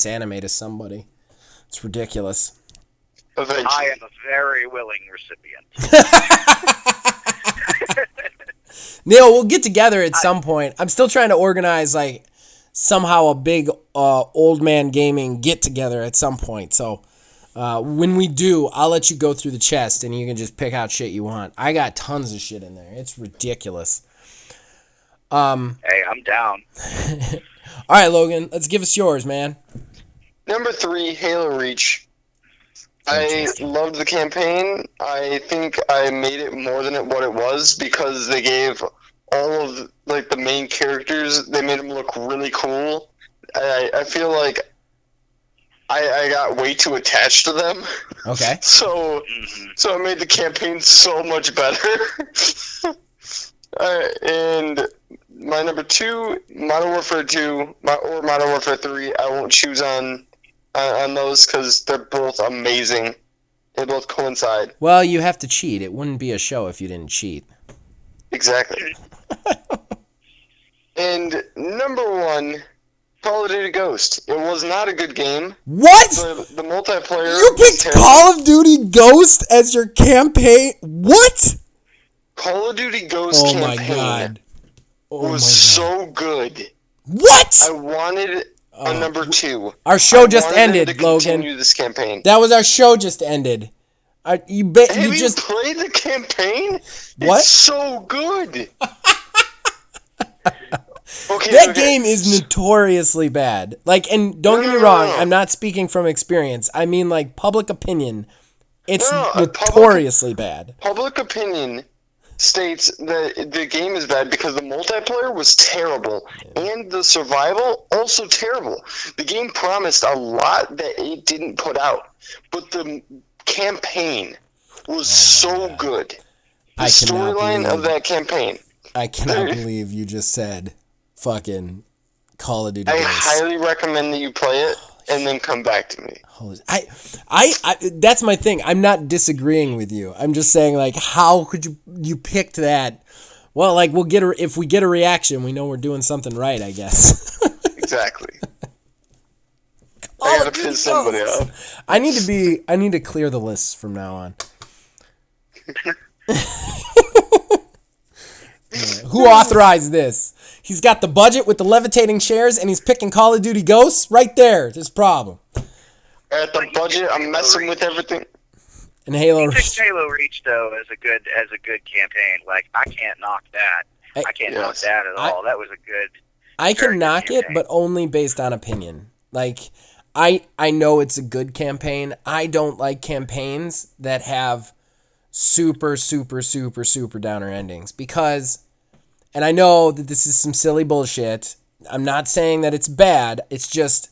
anime to somebody. It's ridiculous. Eventually. I am a very willing recipient. Neil, we'll get together at some point. I'm still trying to organize like somehow a big old man gaming get together at some point. So when we do, I'll let you go through the chest and you can just pick out shit you want. I got tons of shit in there. It's ridiculous. Hey, I'm down. All right, Logan, let's give us yours, man. Number 3, Halo Reach. I loved the campaign. I think I made it more than what it was because they gave all of like the main characters, they made them look really cool. I feel like I got way too attached to them. Okay. So it made the campaign so much better. And my number 2, Modern Warfare 2 or Modern Warfare 3, I won't choose on those because they're both amazing. They both coincide. Well, you have to cheat. It wouldn't be a show if you didn't cheat. Exactly. And number 1, Call of Duty Ghost. It was not a good game. What? The multiplayer. You picked Call of Duty Ghost as your campaign? What? Call of Duty Ghost campaign my god. was so good. What? I wanted on number 2. Our show just I wanted them ended, to Logan. continue this campaign. That was our show just ended. Have you played the campaign? What? It's so good. That game is notoriously bad. Like, and don't get me wrong, I'm not speaking from experience. I mean, like, public opinion. It's notoriously bad. Public opinion states that the game is bad because the multiplayer was terrible and the survival also terrible. The game promised a lot that it didn't put out, but the campaign was so good. The storyline of that campaign. I cannot believe you just said fucking Call of Duty. I highly recommend that you play it and then come back to me. I that's my thing. I'm not disagreeing with you. I'm just saying, like, how could you picked that? Well, like, if we get a reaction, we know we're doing something right, I guess. Exactly. I gotta piss somebody off. I need to clear the lists from now on. Who authorized this? He's got the budget with the levitating chairs, and he's picking Call of Duty Ghosts right there. This problem. At the budget, I'm messing with everything. And Halo Reach. Picked Halo Reach though as a good campaign. Like, I can't knock that. I can't knock that at all. That was a good. I can knock it, but only based on opinion. Like, I know it's a good campaign. I don't like campaigns that have super downer endings because, and I know that this is some silly bullshit. I'm not saying that it's bad. It's just,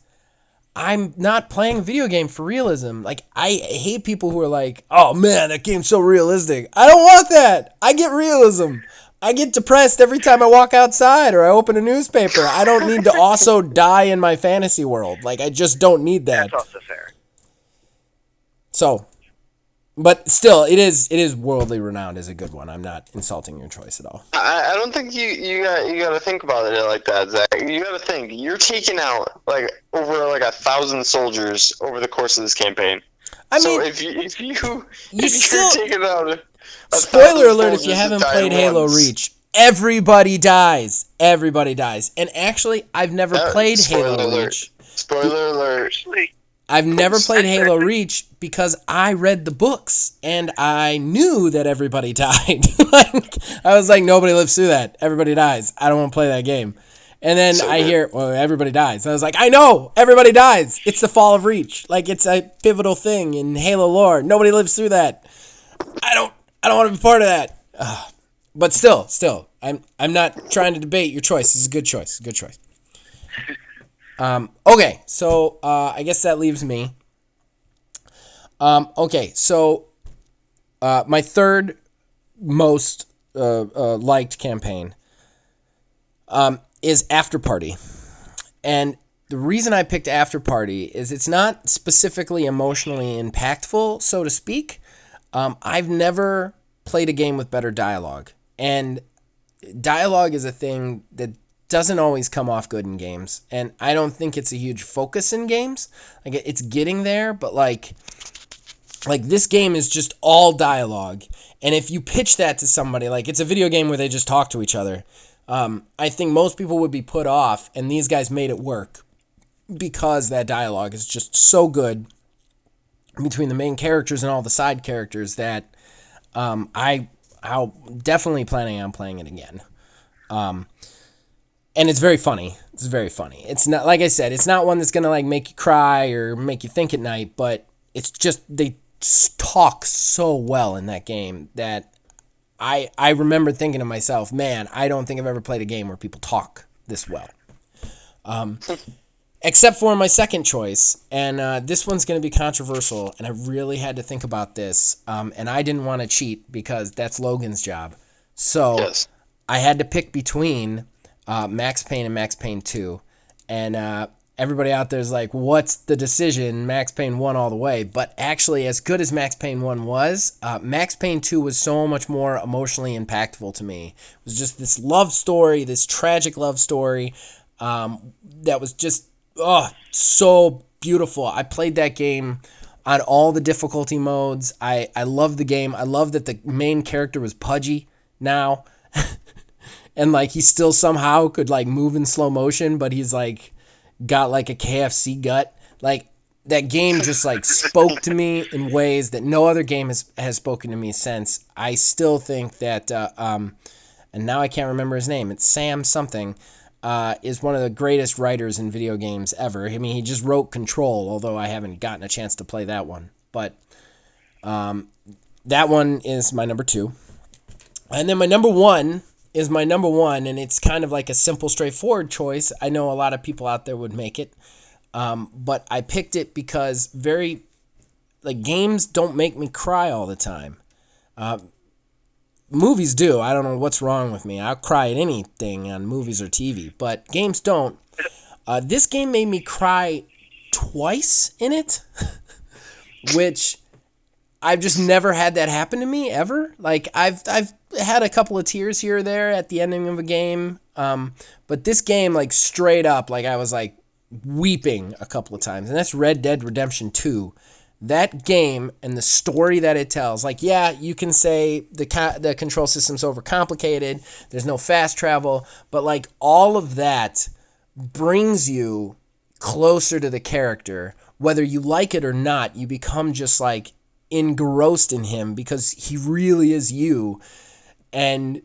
I'm not playing a video game for realism. Like, I hate people who are like, oh man, that game's so realistic. I don't want that. I get realism. I get depressed every time I walk outside or I open a newspaper. I don't need to also die in my fantasy world. Like, I just don't need that. That's also fair. So, but still, it is worldly renowned as a good one. I'm not insulting your choice at all. I don't think you got to think about it like that, Zach. You got to think you're taking out like over like 1,000 soldiers over the course of this campaign. I mean, if you're taking out. Spoiler alert! If you haven't played Halo Reach, everybody dies. Everybody dies. And actually, I've never played Halo Reach. Spoiler alert! I've never played Halo Reach because I read the books and I knew that everybody died. Like, I was like, nobody lives through that. Everybody dies. I don't want to play that game. And then I hear, well, everybody dies. I was like, I know, everybody dies. It's the fall of Reach. Like, it's a pivotal thing in Halo lore. Nobody lives through that. I don't want to be part of that. But still, I'm not trying to debate your choice. It's a good choice. Good choice. Okay, so I guess that leaves me. Okay, so my third most liked campaign is After Party. And the reason I picked After Party is it's not specifically emotionally impactful, so to speak. I've never played a game with better dialogue. And dialogue is a thing that doesn't always come off good in games. And I don't think it's a huge focus in games. Like, it's getting there, but like this game is just all dialogue. And if you pitch that to somebody, like, it's a video game where they just talk to each other, I think most people would be put off, and these guys made it work because that dialogue is just so good between the main characters and all the side characters that I'm definitely planning on playing it again. And it's very funny. It's very funny. It's not, like I said, it's not one that's going to like make you cry or make you think at night, but it's just, they talk so well in that game that I remember thinking to myself, man, I don't think I've ever played a game where people talk this well. Except for my second choice, and this one's going to be controversial, and I really had to think about this, and I didn't want to cheat because that's Logan's job. So yes. I had to pick between Max Payne and Max Payne 2, and everybody out there is like, what's the decision? Max Payne 1 all the way. But actually, as good as Max Payne 1 was, Max Payne 2 was so much more emotionally impactful to me. It was just this love story, this tragic love story that was just so beautiful. I played that game on all the difficulty modes. I love the game. I love that the main character was pudgy now. And like he still somehow could like move in slow motion, but he's like got like a KFC gut. Like, that game just like spoke to me in ways that no other game has spoken to me since. I still think that, and now I can't remember his name. It's Sam something. Is one of the greatest writers in video games ever. I mean, he just wrote Control, although I haven't gotten a chance to play that one. But that one is my number 2. And then my number 1 is my number 1, and it's kind of like a simple, straightforward choice. I know a lot of people out there would make it. But I picked it because games don't make me cry all the time. Movies do. I don't know what's wrong with me. I'll cry at anything on movies or TV, but games don't. This game made me cry twice in it, which I've just never had that happen to me ever. Like, I've had a couple of tears here or there at the ending of a game, but this game, like, straight up, like, I was like weeping a couple of times, and that's Red Dead Redemption 2. That game and the story that it tells, like, yeah, you can say the control system's overcomplicated, there's no fast travel, but like all of that brings you closer to the character. Whether you like it or not, you become just like engrossed in him because he really is you. And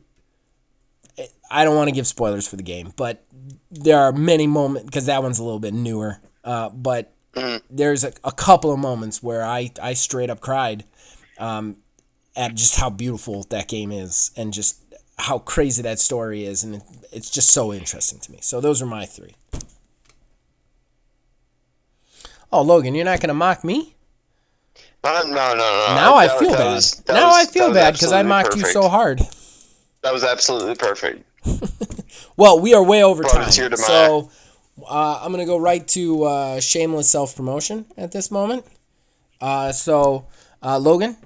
I don't want to give spoilers for the game, but there are many moments, because that one's a little bit newer, but there's a couple of moments where I straight up cried at just how beautiful that game is and just how crazy that story is, and it's just so interesting to me. So those are my 3. Oh, Logan, you're not going to mock me? No. Now I feel bad. Now I feel bad because I mocked you so hard. That was absolutely perfect. Well, we are way over Brought a time, tear to my so I'm going to go right to shameless self-promotion at this moment. So, Logan?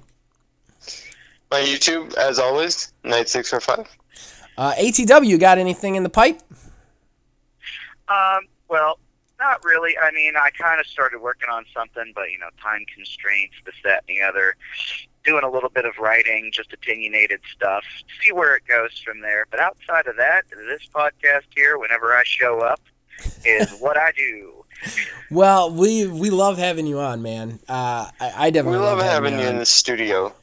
My YouTube, as always, Night645. ATW, got anything in the pipe? Well, not really. I mean, I kind of started working on something, but, time constraints, this, that, and the other. Doing a little bit of writing, just opinionated stuff. See where it goes from there. But outside of that, this podcast here, whenever I show up, is what I do. Well, we love having you on, man. I definitely love having you in the studio.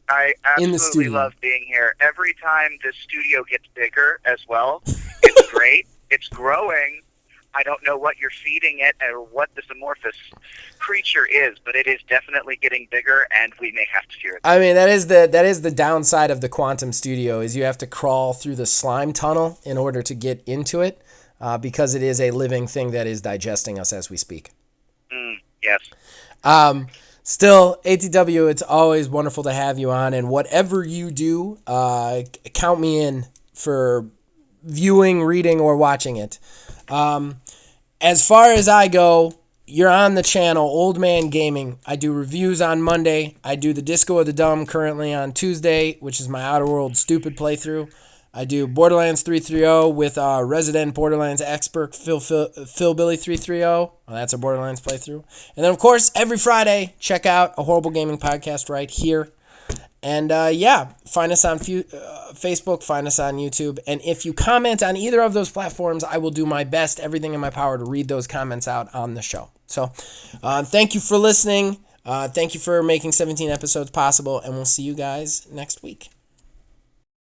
I in the absolutely studio. love being here. Every time the studio gets bigger as well, it's great. It's growing. I don't know what you're feeding it or what this amorphous creature is, but it is definitely getting bigger, and we may have to fear it. I mean, that is the downside of the Quantum Studio, is you have to crawl through the slime tunnel in order to get into it, because it is a living thing that is digesting us as we speak. Yes. Still, ATW, it's always wonderful to have you on, and whatever you do, count me in for viewing, reading, or watching it. As far as I go, you're on the channel, Old Man Gaming. I do reviews on Monday. I do the Disco of the Dumb currently on Tuesday, which is my Outer World Stupid playthrough. I do Borderlands 330 with resident Borderlands expert Philbilly 330. Well, that's a Borderlands playthrough. And then, of course, every Friday, check out A Horrible Gaming Podcast right here. And, find us on Facebook, find us on YouTube. And if you comment on either of those platforms, I will do my best, everything in my power, to read those comments out on the show. So, thank you for listening. Thank you for making 17 episodes possible. And we'll see you guys next week.